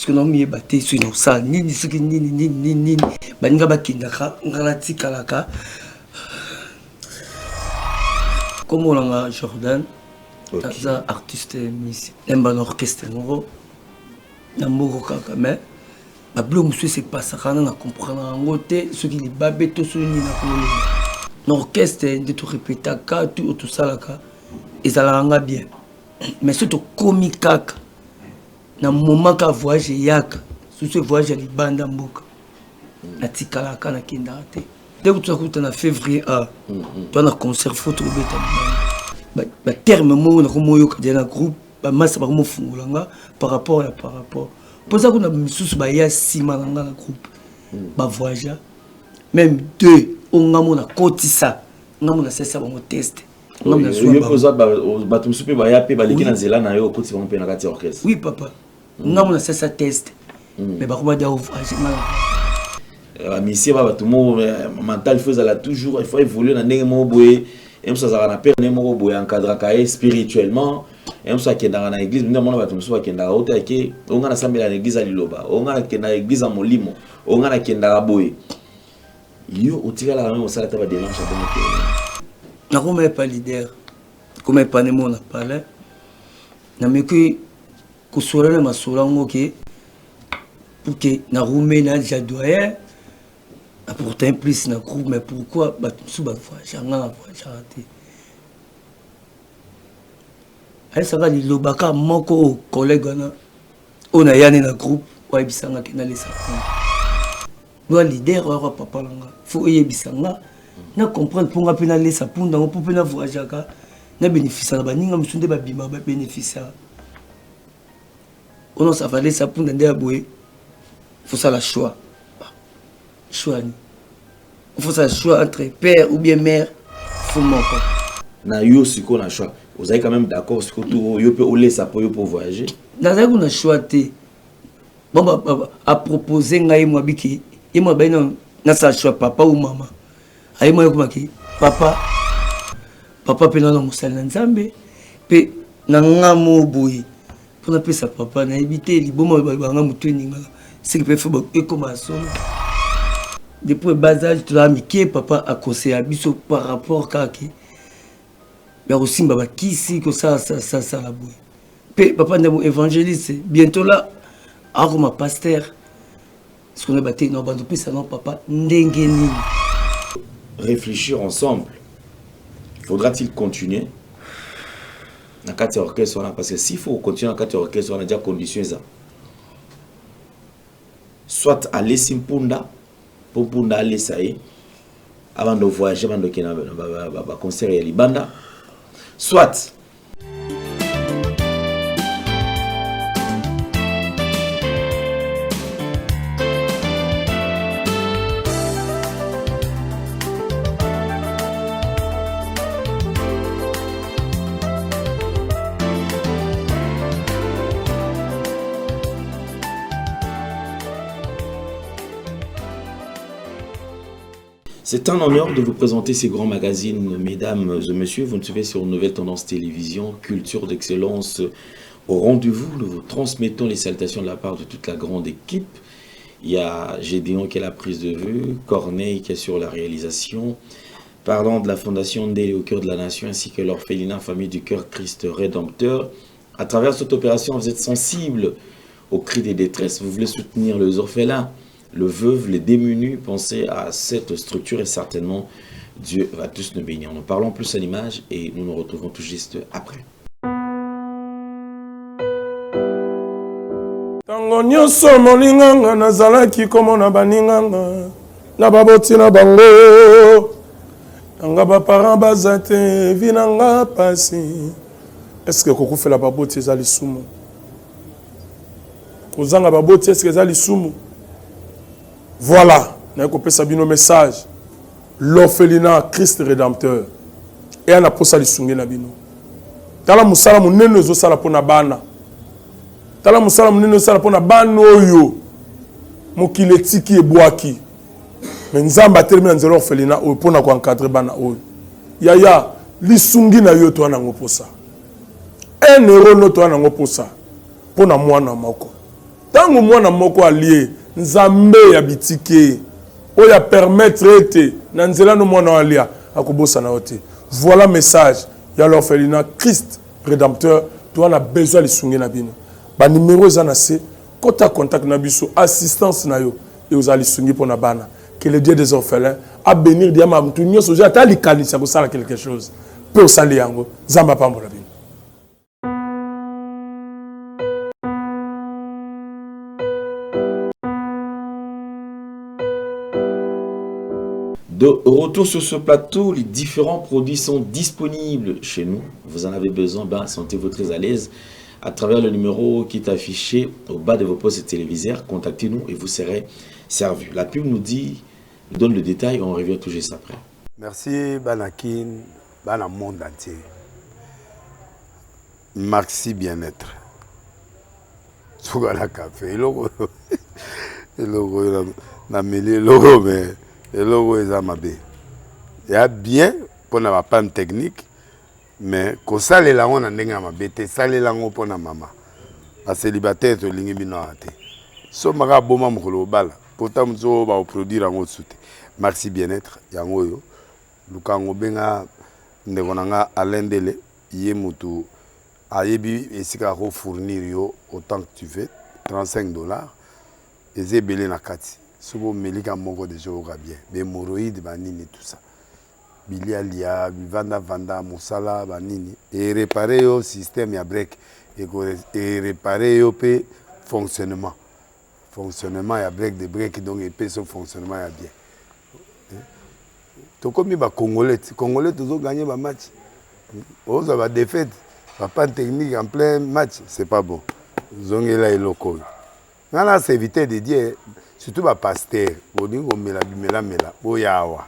que nous avons battu sur nos salles, ni, baninga bakindaka, ngalati kalaka. Comme on a Jordan, c'est un artiste musicien, un orchestre, mais la bleu c'est pas ça, on a compris en côté ce qui est babé tout ce ni l'orchestre de tout répéter tout ça là, et ça la bien. Mais surtout comique na moment ka voyage yaka, sur ce voyage les bandes en boucle, la tikala kana kindate. Dès que tu as en février, tu as un concert photo le terme mot na komoyo ka na groupe ba massa ba mo fungulanga par rapport. Pour ça qu'on a mis sous ba ya sima na groupe ba voyage même deux on a mon kotisa on a ça ba mo test on a so ba tu super ba ya pe ba leki na zela na yo kotisa ba pe na kati orchestre. Oui papa. On a ça test mais ba ko ba dia voyage Monsieur va tout monde mental il faut évoluer dans des mots boé et ça ça na perdre mots boé encadrer spirituellement et ça qui dans l'église nous on va tout ça qui dans hôtel qui on a assemblée à l'église à Liloba on a qui dans l'église à Molimo on a qui dans boé yo au tira la même ça la table de l'ange na comme pas leader comme pas ne mon parler na me que sur le masura OK pour que na roumer na jadoyer pourtant plus na groupe mais pourquoi ba sous ba voyage ngala voyage raté ay ça va li lobaka moko collègue na on a yani na groupe wa bisanga kena lesa no leader wa papa langa faut yebisanga na comprendre pour ngapena lesa punda pour pena voyage ka na bénéficier ba ninga musunde ba bima ba bénéficier on ça va lesa punda ndia boye faut ça la choix. Choix. Il faut ça choix entre père ou bien mère. Faut mon corps. Na yo siko na choix. Vous avez quand même d'accord ce que tout yo peut aller ça pour voyager. Na za kuna choix té. Bon a proposer ngai moi biki. Et moi ben na sa choix papa ou maman. Ai moi ko maki papa pe na musala nzambe pe na ngamo boyi. Pour na pesa papa na éviter li bomo ba ngamo tuninga. C'est qui peut faire beaucoup comme ça. Depuis le bas âge, tu as mis papa à conseiller à biso par rapport à qui. Mais aussi, baba qui si que ça la bouille. Papa n'est pas évangéliste. Bientôt là, comme pasteur. Ce qu'on a battu, non, bandopé, ça non, papa, n'engeni. Réfléchir ensemble. Faudra-t-il continuer dans 4 orchestres parce que s'il faut continuer dans 4 orchestres, on a déjà conditionné ça. Soit aller Simpunda pour aller ça avant de voyager avant de qu'il y ait un concert à Libanda, soit c'est un honneur de vous présenter ces grands magazines, mesdames et messieurs. Vous nous suivez sur Nouvelle Tendance Télévision, culture d'excellence au rendez-vous. Nous vous transmettons les salutations de la part de toute la grande équipe. Il y a Gédéon qui est la prise de vue, Corneille qui est sur la réalisation, parlant de la Fondation Ndélé au cœur de la nation, ainsi que l'orphelinat Famille du Cœur Christ Rédempteur. À travers cette opération, vous êtes sensible aux cris des détresses, vous voulez soutenir les orphelins, le veuve, les démunis, pensez à cette structure et certainement Dieu va tous nous bénir. Nous parlons plus à l'image et nous nous retrouvons tout juste après. Tango nyonso molinganga nazalaki komona baninganga na baboti na bango nanga baparent baza te vinanga pasi. Est-ce que kokufela baboti ezali sumu? Kozanga baboti est-ce que ezali sumu? Voilà, nous avons un message. L'orphelinat Christ Rédempteur. Et on a posé les nabino. Tala musala munene zo sala pona bana. Tala musala munene sala pona bana oyo. Mokile tiki e boaki. Mais nzamba termine nzelo orphelinat o pona ko encadrer bana oyo. Yaya lisungi na yo to na ngoposa. Un euro no to na ngoposa. Pona mwana moko. Tango mwana moko allié, nzambe ya bitike, oya permettre ete, nanzela no mwana alia, akobosa na ote. Voilà message, ya l'orphelinat Christ Rédempteur, tu as besoin de sunge na bino. Ba numéro za na se, kota contact na biso, assistance na yo, et aux ali sungi pour na bana. Que le Dieu des orphelins a bénir diama mtu nyoso ja ta likanisa ko sala quelque chose. Pe o sali yango, zamba pambola bino. De retour sur ce plateau, les différents produits sont disponibles chez nous. Vous en avez besoin, ben, sentez-vous très à l'aise. À travers le numéro qui est affiché au bas de vos postes téléviseurs, contactez-nous et vous serez servi. La pub nous donne le détail, on revient tout juste après. Merci Banakin, Bana monde entier. Maxi bien-être. Sougala café, le logo, na mêlé logo, mais le logo est amabé. Il y a bien pour la panne technique, mais quand ça les langues on a n'enga amabé, ça les langues pour la maman. La célibataire to lingi binoate. So maga boma mukolo bala. Pourtant mzo ba produire en autre soute. Maxi bien-être yango yo. Lukango benga ndekonanga alendele yé mutu ayebi esika ko fournir yo autant que tu veux, $35. Eze belé na kati. Sobo melika moko de jour bien. Be hémorroïdes banini tout ça. Bilia lia, vanda musala banini et réparer yo système ya break et réparer yo pe fonctionnement ya break de break donc et pe son fonctionnement ya bien. To comme ba congolais toujours gagner ba match. On va défaite, pas technique en plein match, c'est pas bon. Zongela et loco. Nana c'est éviter de dire surtout ba pasteur, boningo mela boyawa.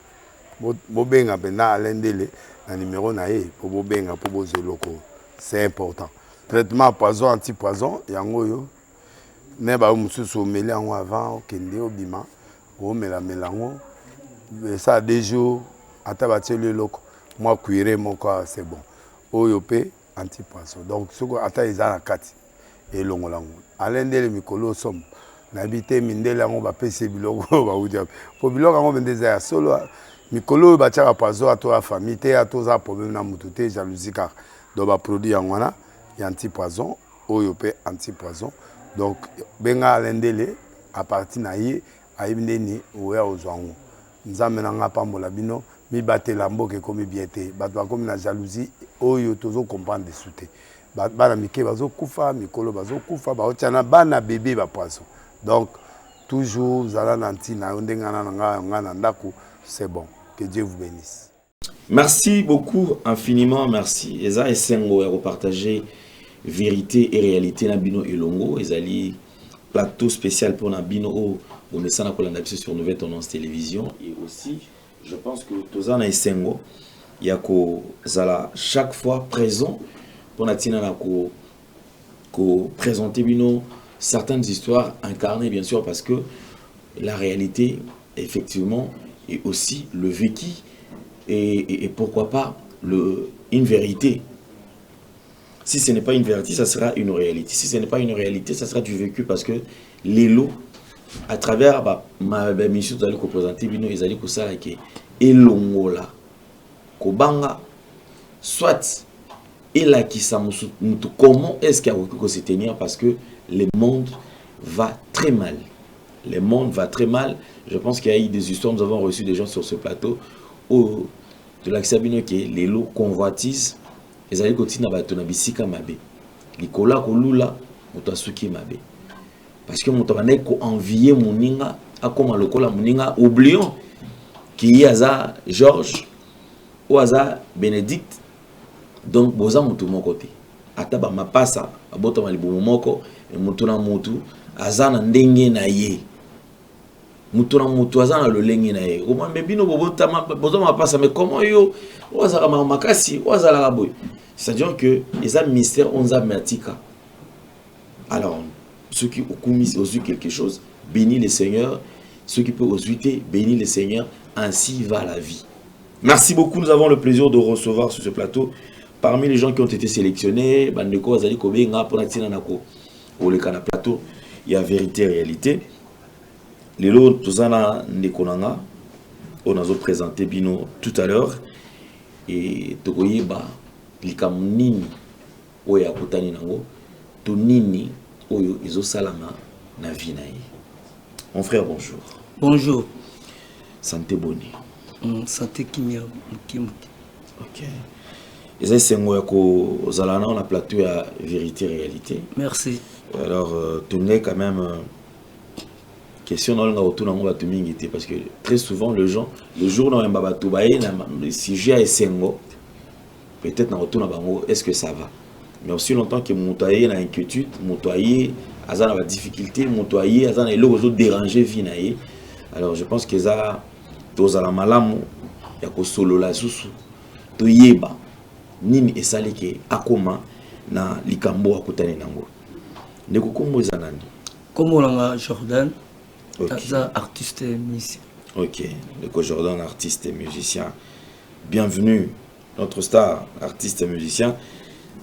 Bobenga pena alendele na numéro na ye pour bobenga pour bozo loko. C'est important. Traitement poison anti-poison yango yo. Ne ba mususu meli yango avant kende obima. O melango. Ça a des jours atabati le loko. Moi cuire mon corps c'est bon. Oyo pe anti-poison. Donc ce ko ata izana kati et longolango. Alendele mikolo som. Nabité mindele yango ba pese biloko ba udia. Po biloko yango bendeza ya solo mikolo batiaka poison à toi famille te à tous a problème na mutu te jalousie car donc ba produit yango wana ya anti-poison oyo pe anti-poison donc benga alendele à partir na ye ayibindeni oya ozwango nzambe na nga pambola bino mi batela mboke komi bien te bato bakomi na jalousie oyo tozo comprendre de soute bana mike bazo kufa mikolo bazo kufa baotiana bana bébé ba poison donc toujours zala nanti na ndengana nga na ndako c'est bon. Que Dieu vous bénisse. Merci beaucoup, infiniment, merci. Eza Essengo a repartagé vérité et réalité Nabino et Longo. Ezali plateau spécial pour Nabino on est sans la sur Nouvelle Tendance Télévision. Et aussi, je pense que Tozana Essengo, il y a Zala chaque fois présent pour Natina ko présenter Bino certaines histoires incarnées, bien sûr, parce que la réalité, effectivement, et aussi le vécu et pourquoi pas une vérité. Si ce n'est pas une vérité, ça sera une réalité. Si ce n'est pas une réalité, ça sera du vécu parce que les lots, à travers ma mission, vous allez présenter, ils allaient ça qui est longola, kobanga, soit et là qui comment est-ce qu'il y a se tenir parce que le monde va très mal. Le monde va très mal. Je pense qu'il y a eu des histoires. Nous avons reçu des gens sur ce plateau où de l'accès qui les lots convoitisent. Les alliés continuent à battre bisika mabe. Nicolas kolula mutasuki mabe. Parce que mon travail ko envier moninga a comme le kola moninga oublions qu'il y a Georges ou aza Bénédicte. Donc boza mutu mon côté. Ataba mapasa abota malibu moko et mutuna mutu azana ndenge na ye. Mutuna mutu azana le lenge na ye. Comment bebino bobota boza mapasa mais comment yo ozala makasi ozala raboy. C'est-à-dire que les âmes mystères ont matika. Alors ceux qui ont commis quelque chose, bénis le Seigneur. Ceux qui peuvent osuiter, bénis le Seigneur. Ainsi va la vie. Merci beaucoup. Nous avons le plaisir de recevoir sur ce plateau parmi les gens qui ont été sélectionnés. Bandeko Azali Kobenga pour Natina Nako au le plateau. il y a vérité réalité. Les lots tozana nekonanga on a présenté bino tout à l'heure et tokoyeba likam nini oya kutani nango to nini oyo izo salama na vie na ye. Mon frère, bonjour. Bonjour. Santé boni. Santé kimia muki. Ok. Et c'est moi qui zalana on a plateau à vérité réalité. Merci. Alors tenez quand même question dans le retour dans mon batumingité parce que très souvent le jour dans un babatou baé le sujet est sengo peut-être dans retour dans bango est-ce que ça va mais aussi longtemps que mon toyer na inquiétude mon toyer azana la difficulté mon toyer azana le réseau déranger vinaye alors je pense que ça tous la malamu ya ko solo la susu to yeba nini esali ke akoma na likambo akutane nango ndeko kombo zanani comme langa Jordan. Ok. Artiste et musicien. Ok, le Jordan, artiste et musicien. Bienvenue, notre star, artiste et musicien.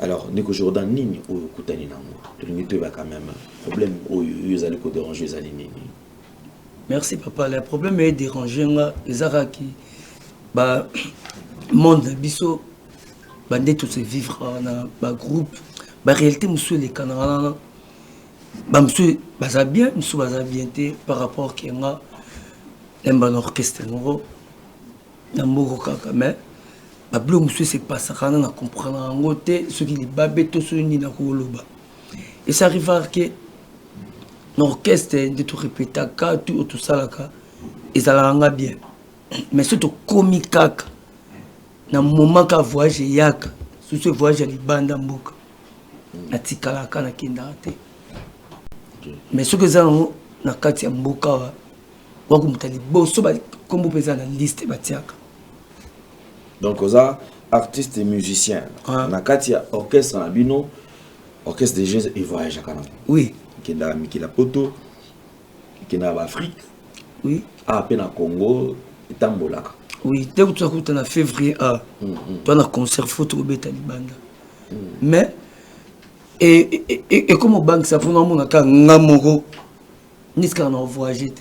Alors, Nico Jordan, nini ou kutani nango. Tu vas quand même problème ou vous allez déranger les alignés. Merci papa. Le problème est déranger les araki. Bah monde biso bandé tous se vivre dans groupe. Bah réalité monsieur les canards. Bah monsieur baza bien monsieur baza bien par rapport à nga un orchestre ngoro na mboko kaka mais ba blo monsieur c'est pas ça kana na comprendre ngote ce qui les babé to so ni na koloba et ça arrive que l'orchestre de tout répéter ka tout ça là ka et ça la nga bien mais surtout comique kaka na moment ka voyage yaka sur ce voyage à libanda mboka atikala kana kindate. Mais ce que ça na kati ya mboka wa kumtali boso ba kombo pesa na liste batiaka. Donc oza artiste et musicien na kati ya orchestre na bino orchestre de jazz et voyage kana. Oui. Kenda Mikila Poto kenda ba Afrique. Oui. Ah pe na Congo etambolaka. Oui, dès que tu as en février tu as un concert photo beta libanda. Mais et comme au banque ça prend mon aka ngamoro ni ce qu'on a voyagé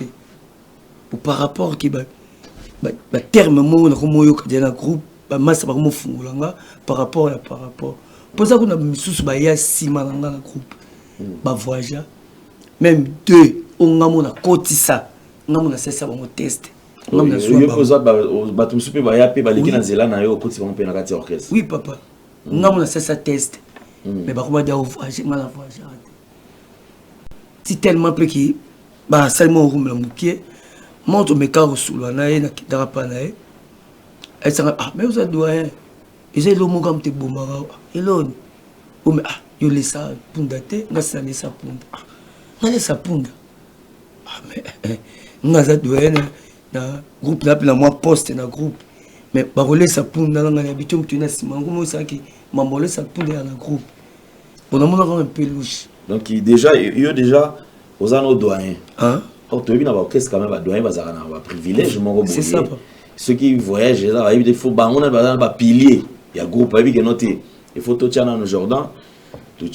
pour par rapport qui ba terme mo na komo yo ka na groupe ba massa ba mo fungulanga par rapport pour ça qu'on a misusu ba ya sima na groupe ba voyager même deux on ngamo na kotisa ngamo na sesa ba mo test ngamo na yo poza ba tumsupe ba ya pe ba leki na zela na yo kotisa ba mo pe na kati orchestre. Oui papa ngamo na sesa test. Mais par contre, voyager, si tellement peu qui, bah seulement au room la moukier, monte au mécano sous la naïe, na kitara panaï, elle s'en ah mais vous êtes doyen, ils ont le mot comme te boumara, et l'on, oh mais ah, yo laissa pundate, n'a sa laissa punda, n'a laissa punda, ah mais n'a sa doyen na groupe n'a plus la moi poste na groupe, mais bah relais sa punda, n'a l'habitude que tu n'as si mango ça qui m'a molé sa punda dans le groupe. Pour le moment, un peu louche. Donc, déjà, aux anneaux doyens. Hein? Or, tu as vu, qu'est-ce quand même, doyen, un privilège, mon c'est ça. Ceux qui voyagent, là, il faut, on a un pilier. Il y a un groupe, il y a noté. Il faut tout tient dans le Jordan, tout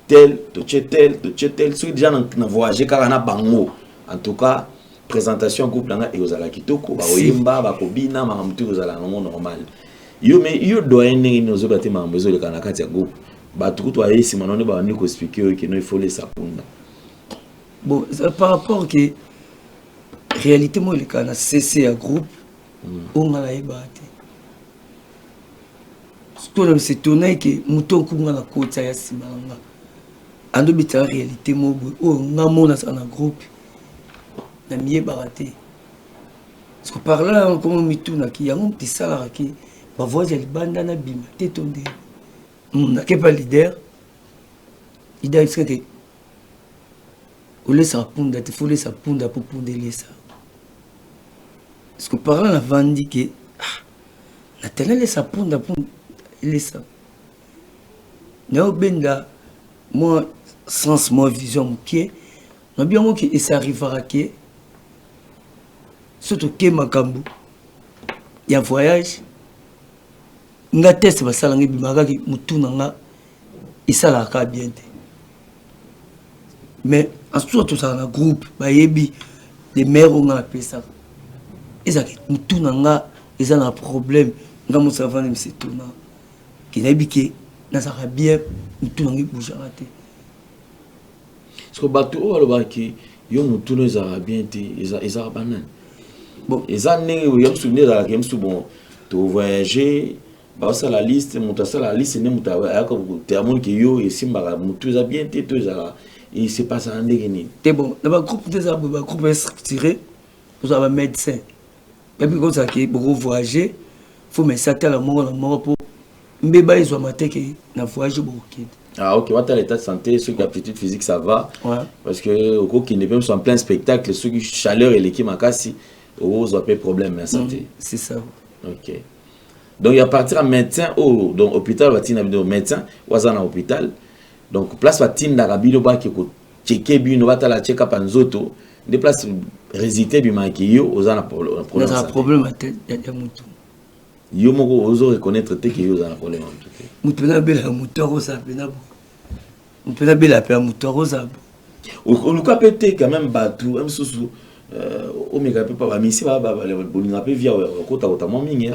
tel. Ceux qui déjà ont voyagé, car on a bango. En tout cas, présentation groupe, là, et aux alakitoko, oyemba, bakobina, mahamtu, aux alanons normal. Mais yo doyen, nous avons été membres de Kanakati groupe. Tout toi si maintenant on va expliquer que il faut laisser ça pour bon par rapport que réalité moi le cas cessé à groupe on a la battu ce que c'est tourné que mouton kunga na kota ya simanga ando bita réalité mo o ngamona ça na groupe na mié baraté parce que par là comme mituna qui yango petit sala qui va voir les banda na bima tétondé n'a pas leader il a dit que on laisse sa punda il faut laisser sa punda pour ponder ça parce que par là on a vendu que la télé laisse sa punda pour laisser n'a benda moi sens moi vision qui n'a bien moi qui ça arrivera que surtout que makambu il y a voyage nga test basala ngi bimaka ki mutuna nga isala ka bien te mais ensuite tout ça dans groupe bayebi les mères on a appelé ça ils a tout nanga ils ont un problème nga mo savane me c'est tout na qui n'a biqué na ça bien tout nanga bouger raté parce que bateau oh alors qui yo mutu no za bien te ils a banane bon ils a né yo souvenir dans la game sous bon to voyager ba ça la liste muta ça la liste ne muta ya ko te amon ki yo et simba mutu za bien te to za il se passe en ndegeni c'est bon dans le groupe des arbres groupe structuré vous avez un médecin et puis comme ça qui beaucoup voyager faut me ça la mort pour mbeba ils ont maté que na voyage beaucoup. Ah ok, votre l'état de santé, ceux qui ont aptitude physique ça va. Ouais. Parce que au cours qui n'est même en plein spectacle, ceux qui chaleur et l'équipe à cassi, aux appels problème de santé. C'est ça. Ok. Donc il y a partir à médecin au donc hôpital vatina de médecin ou à hôpital. Donc place vatina d'Arabie ba qui ko checker bino va la check up nzoto, des places résider bi makiyo aux ana problème. On a un problème à tête ya mutu. Yo moko ozo reconnaître te que yo za problème en tout cas. Mutu na bela mutu rosa pena bo. Mutu na bela pe mutu rosa bo. O luka pété quand même batu am susu o mega pe pa misi ba bolinga pe via kota kota mo mingi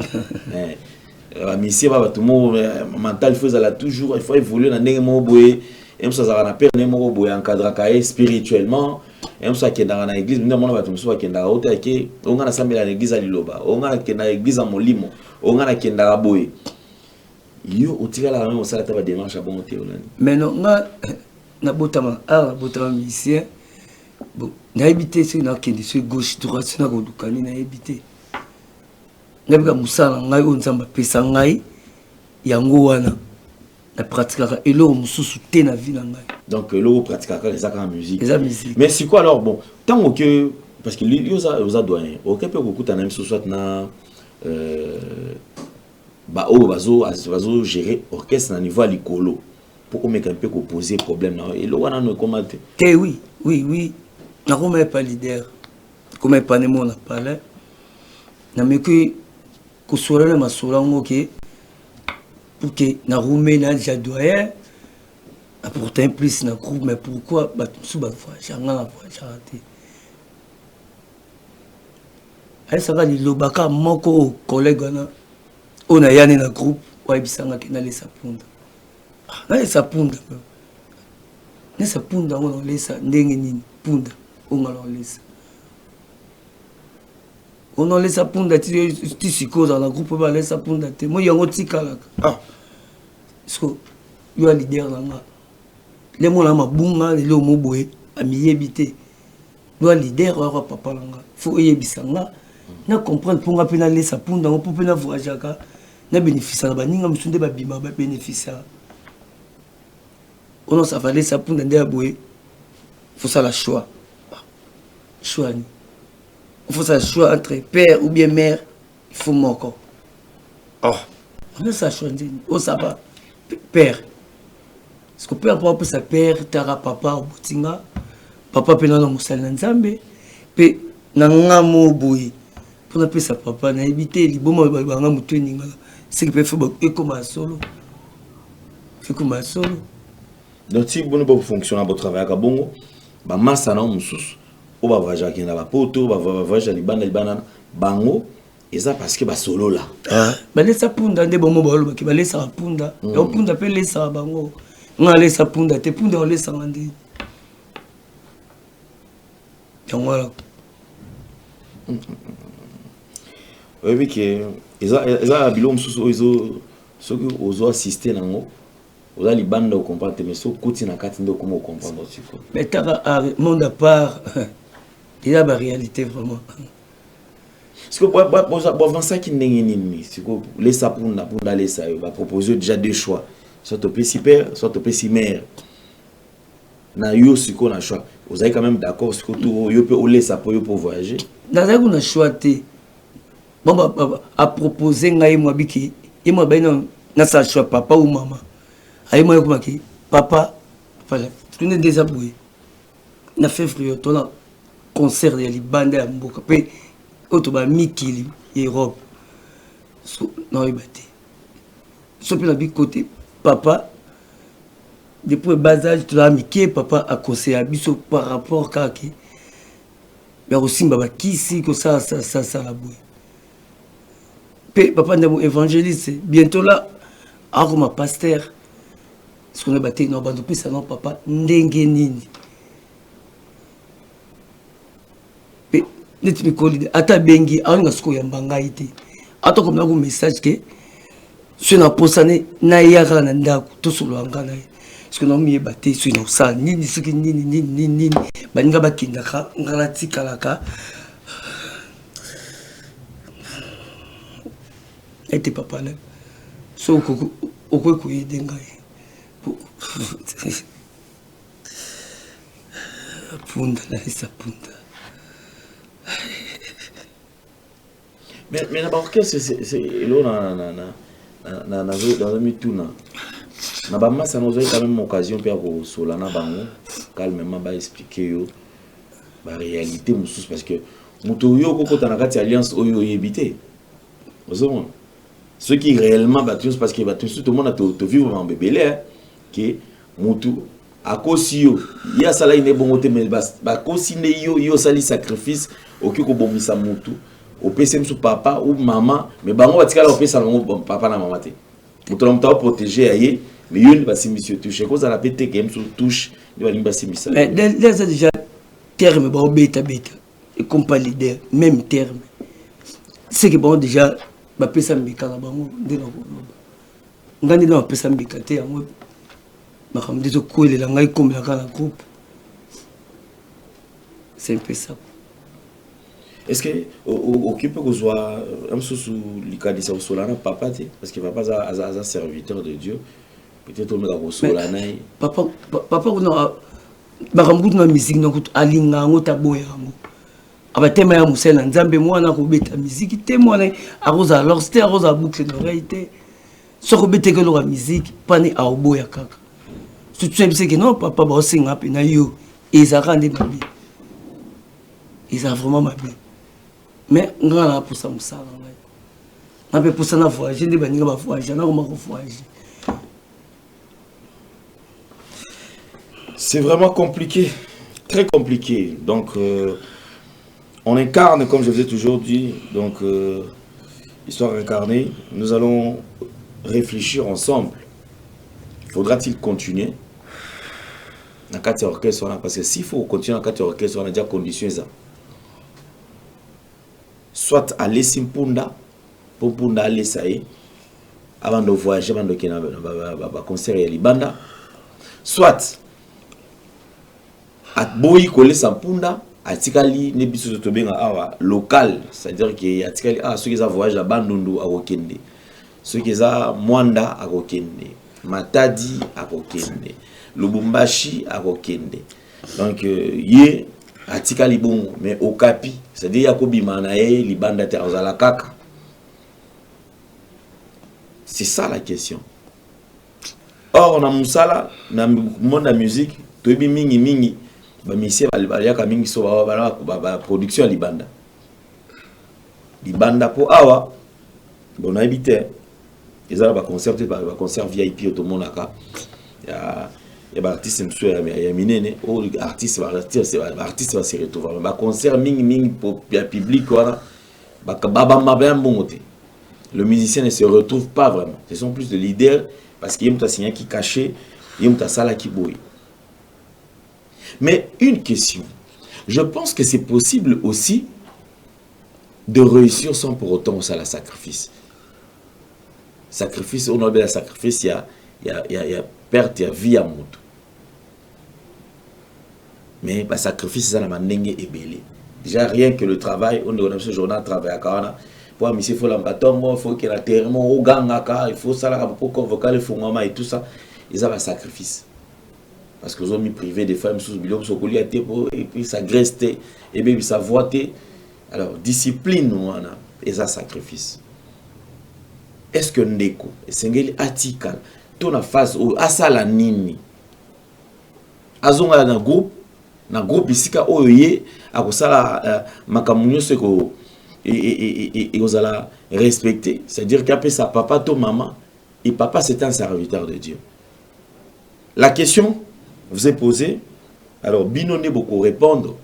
ba misi ba tout mo mental faut ça toujours il faut évoluer dans ndenge mo boye em ça za na perne mo boye encadrer ka spirituellement em ça qui dans l'église nous demandons batu so qui dans hota qui on na sambela l'église à liloba on na qui dans l'église à molimo on na qui dans boye yo otikala même ça ta ba démarche à bon théologie mais non na botama botama musicien bon na habité sur na kende sur gauche droite na ko dukani na habité ngabika musala ngai o nzamba pesa ngai yango wana na pratikaka eloko mususu te na vie na ngai donc eloko pratikaka ezaka musique musique mais c'est quoi alors bon tant que parce que lui oza doyen OK peut kokuta na mususu soit na ba o bazo gérer orchestre na niveau likolo pour qu'on mette un peu poser problème là et là on a comment que oui na comme pas leader comme pas ne mon parler na me que sora na masora ngoke pour que na rumé na déjà doyen apporter un plus na groupe mais pourquoi ba sous ba fois janga la fois charité ay saka li lobaka moko collègue na on a yani na groupe wa bisanga ke na lesa punda na lesa punda nesa punda on lesa ndenge nini punda on a lesa on a lesa punda ti siko dans la groupe ba lesa punda te mo yango tikala so yo leader nga le mo la mabunga le mo boye amiyebité yo leader wa papa langa faut yebisanga na comprendre pour nga pena lesa punda on peut pena voyager na bénéficier ba ninga musunde ba bima ba bénéficier on ça va laisser pour ndé aboye faut ça la choix ni faut ça choix entre père ou bien mère il faut moko on a ça choix on ça va père parce que père pour sa père tara papa au butinga papa pena na musala nzambe pe na ngamo boye pour na pesa papa na éviter liboma ba nga mutu ninga c'est qui peut faire comme un solo. Fait comme un solo. Donc si vous ne pouvez fonctionner à votre travail à Bongo, bah massa na musus, ou bah voyager qui na ba poto, bah voyager les banana, bango, et ça parce que bah solo là. Bah laisse ça punda ndé bon mo ba ki ba laisse ça punda. Et on punda peut laisse ça bango. On laisse ça punda, te punda on laisse ça ndé. Donc voilà. Oui que eza bilom susu ozo soki ozo assister nango oza libanda o comprendre mais so kuti na kati ndo comment comprendre siko mais tara monde à part il y a la réalité vraiment parce que pour avancer qui ndenge nini siko laissa pour laissa va proposer déjà deux choix soit au petit père soit au petit mère na yo siko na choix vous avez quand même d'accord siko tout yo peut laissa pour voyager na na choix té bon à proposer ngai moi biki et moi ben na sa choix papa ou maman ay moi ko maki papa voilà tu n'es déjà boué na février to na concert de libanda mboka pe otoba mikili Europe so non ibati so pe na bi côté papa depuis le bas âge tu as mis papa a conseillé à biso par rapport à qui mais aussi baba qui si que ça la boue papa n'est évangéliste bientôt là comme pasteur ce qu'on a battu non bando ça non papa ndenge nini pe neti mikoli ata bengi anga siko ya mbanga ite ata comme un message que si on a posé na yaka na ndako to solo anga na parce que non mi battu sur nos salles ni ce qui ni baninga bakinda ka ngala tikalaka était papa là so ko ko yedenga punda na isa punda mais d'abord qu'est-ce c'est là dans mituna na ba massa nous avons quand même occasion pour solana bango calmement ba expliquer yo ba réalité mususu parce que muto yo koko tanakati alliance oyo yebité ozomona ceux qui réellement battus parce que battus tout le monde a te vivre en bébé que mutu akosi yo ya sala ine bongote mais ba kosine yo sali sacrifice okiko bomisa mutu au PC sous papa ou maman mais bango batikala au PC bango papa na maman te mutu la mutu protéger aye mais yo ba simisio touche cause la pété game sous touche ni ba limba simisa mais les déjà terme ba beta et comme pas leader même terme c'est que bon déjà ba pesa mbika na bango ndena ko ngandi na pesa mbika te yango ba kam dezo ko ile la ngai comme la kana groupe c'est un peu ça. Est-ce que occupe que soit un sous l'icadi ça solana papa te parce que papa a serviteur de Dieu peut-être on va solana papa on a ba kambutu na musique donc alinga ngo taboya ngo abatema ya musena nzambe mwana ko beta musique te mwana aroza alors c'était aroza boucle d'oreille te so ko beta que la musique pani a oboya kaka tu sais que non papa ba osinga pe na yo ezaka ndé mabe ils ont vraiment mal. Mais on a pour ça, on a pour ça, on a voyagé, on a voyagé, on a voyagé. C'est vraiment compliqué, très compliqué. Donc, on incarne, comme je vous ai toujours dit, donc, histoire incarnée, nous allons réfléchir ensemble. Faudra-t-il continuer dans 4 orchestres? Parce que s'il faut continuer dans 4 orchestres, on a déjà conditionné ça. Soit aller simpunda pour punda aller ça y avant de voyager avant de qu'il va concert à libanda soit à boyi coller sampunda à tikali ne biso to benga awa local c'est-à-dire que à tikali ceux qui ont voyagé à bandundu à Okende ceux qui ont mwanda à Okende matadi à Okende lubumbashi à Okende donc yé atika libongo mais au capi c'est-à-dire yakobi manae libanda te azala kaka c'est ça la question. Or on a musala na monde la musique tobi mingi ba misie baliyaka mingi so ba production libanda po awa bon habité ezala ba concert VIP tout le monde aka ya il y a des artistes qui sont minés, les artistes vont se retrouver. Les concerts pour le public, le musicien ne se retrouve pas vraiment. Ce sont plus de leaders parce qu'il y a un signal qui est caché, il y a un salle qui bouille. Mais une question, je pense que c'est possible aussi de réussir sans pour autant au sacrifice. Sacrifice, on a bien sacrifice, il y a perte, il y a vie à moto. Mais le sacrifice, ça n'a pas ébélé. Déjà, rien que le travail, on a ce journal travail à Karana. Pour monsieur, il faut l'ambaton, il faut qu'il y ait un terme, il faut ça, pour convoquer les fonds et tout ça. Ils ont un sacrifice. Parce que les hommes privés des femmes sous millions, et puis ça graisse, et puis ça voit. Alors, discipline, ils ont un sacrifice. Est-ce que Ndeko, c'est atikal, ton a face au asala nini azonga na groupe isika oye akosala makamunyo seko et ozala respecter, c'est-à-dire qu'après sa papa to maman et papa c'est un serviteur de Dieu. La question vous est posée. Alors, bino ne beaucoup répondre.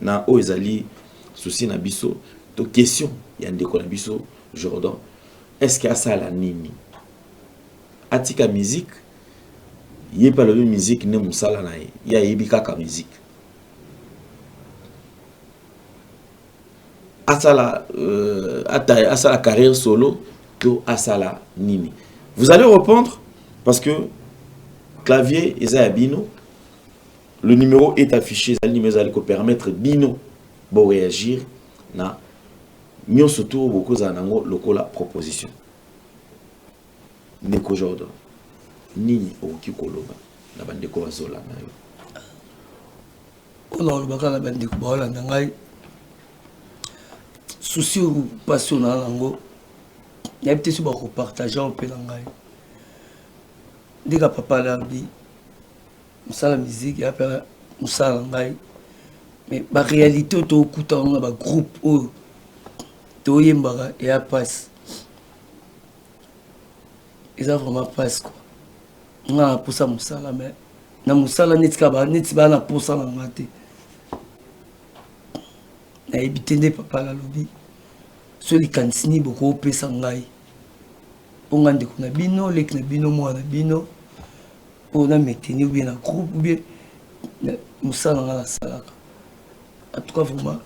Na o ezali souci na biso. Donc, question, il y a un déco na biso, Jordan. Est-ce qu'il y a ça la nini? Atika musique, il n'y a pas la même musique, ne moussala na ye. Il y a yebika ka musique. Asala carrière solo, to asala nini. Vous allez répondre parce que clavier Isaiah Bino, le numéro est affiché, le numéro allait permettre Bino de réagir na mieux surtout beaucoup zanango lokola proposition. Ndeko Jordan nini oki koloba na bandeko bazola na yo. On a le bac à la bandeko baola ndangai. Souci ou passion na lango. Il y a peut-être beaucoup partager un peu l'angai. Dès que papa l'a dit, nous la musique, il y a pas nous l'angai. Mais la réalité, tu écoutes un groupe où tu es yembaga et à passe. Ils ont vraiment passe quoi. On a pour ça musala mais na musala netikaba netiba na pour ça na ngate. Na ebitende papa la lobby. Soli kansini beaucoup pesa ngai. Ponga ndeko na bino, lek na bino mwana bino. Pona meteni ou bien na groupe ou bien musala na salaka. En tout cas vraiment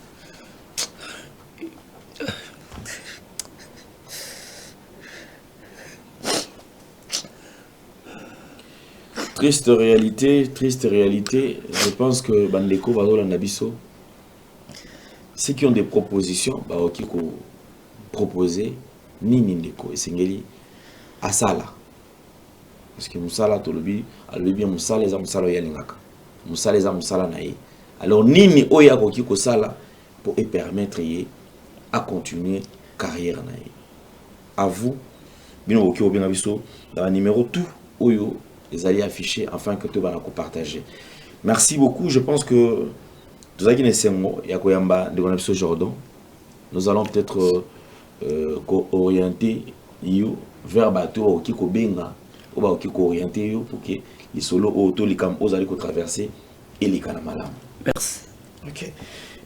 Triste réalité, je pense que bandeko bazola na biso ceux qui ont des propositions ba oki ko proposer nini ndeko esengeli asala parce que musala to lobi alobi musala eza musala yalingaka musala eza musala na ye alors nini oya koki ko sala pour permettre ye à continuer carrière na ye à vous bino oki obenga biso dans le numéro tout oyo les alliés affichés afin que tout va partager. Merci beaucoup. Je pense que tout ça qui est de Jordan, nous allons peut-être orienter vers bateau qui benga ou qui orienter pour que les solos auto les cam aux allez traverser et les canamalam. merci. Ok.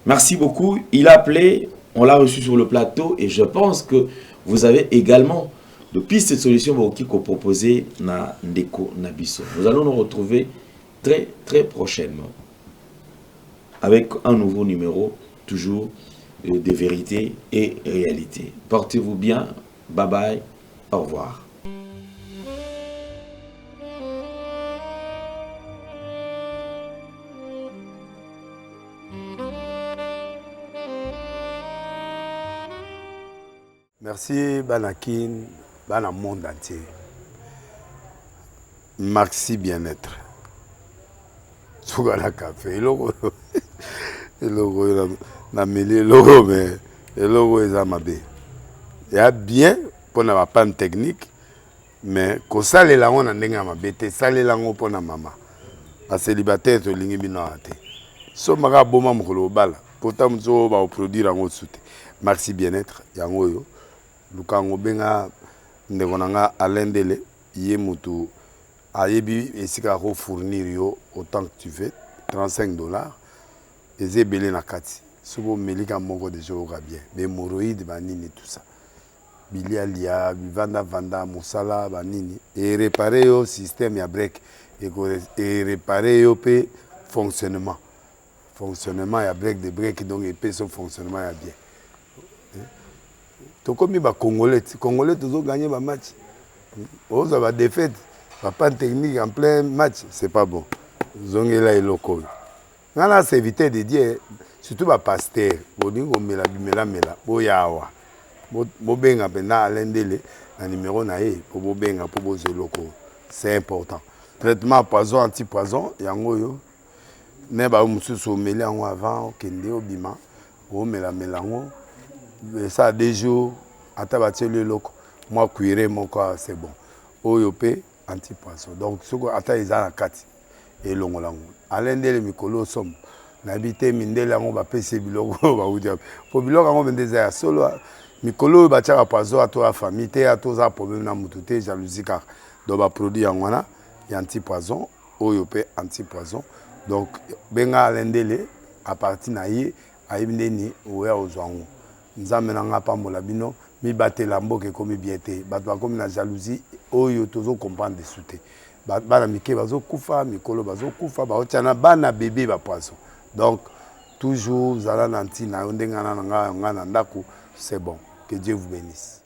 Merci beaucoup. Il a appelé, on l'a reçu sur le plateau et je pense que vous avez également depuis cette solution qui est proposée na Ndeko Nabiso. Nous allons nous retrouver très très prochainement avec un nouveau numéro, toujours de vérité et réalité. Portez-vous bien, bye bye, au revoir. Merci Banakin. Dans le monde entier. Maxi bien-être. Sougala café. Logo na mêlé logo mais logo est amabé. Il y a bien pour na panne technique mais ko sale la on ndenge amabé te sale la ngo pour na mama. A célibataire to lingi bino ate. So maka boma mokolo bala. Pourtant zo ba produire ngo soute. Maxi bien-être yango yo. Lukango benga ndeko Alain Dele yé mutu ayebi esika ko fournir yo autant que tu veux $35 et zebele na kati sobo melika moko de jour bien mais hémorroïdes banini tout ça bilialia vanda musala banini et réparer yo système ya break et réparer yo pe fonctionnement ya break de break donc et pe son fonctionnement ya bien. Tokomi ba Congolais toujours gagner ba match. Aux va défaite, pas de technique en plein match, c'est pas bon. Zongela et loco. Nana c'est éviter de dire surtout ba pasteur, bodingo mela. Boyawa. Bo benga pena alendele un numéro naé pour bo benga pour bo loco. C'est important. Traitement poison anti-poison yango yo. Ne ba mususu meli en avant kende obima. O mela ngo. Ça des jours à tabater le loco moi cuire mon corps c'est bon oyopé anti-poisson donc ce que ata izana kati et longolango alendele mikolo som nabité mindela ngo ba pese biloko ba udia po biloko ngo bendeza solo mikolo ba tchaka poisson à toi famille te à toi ça problème na mutute jalousie car do ba produit ngwana ya anti-poison oyo pe anti-poison donc benga alendele à partir na ye ayebi ndeni oya ozwango nzambe na nga pambola bino mibatela mboka ekomi bien te bato bakomi na jalousie oyo tozo comprendre desu te bana mike bazokufa mikolo bazokufa baotiana bana bebe bapoison donc toujours zala na ntina yo ndenge nga na ndako c'est bon que Dieu vous bénisse.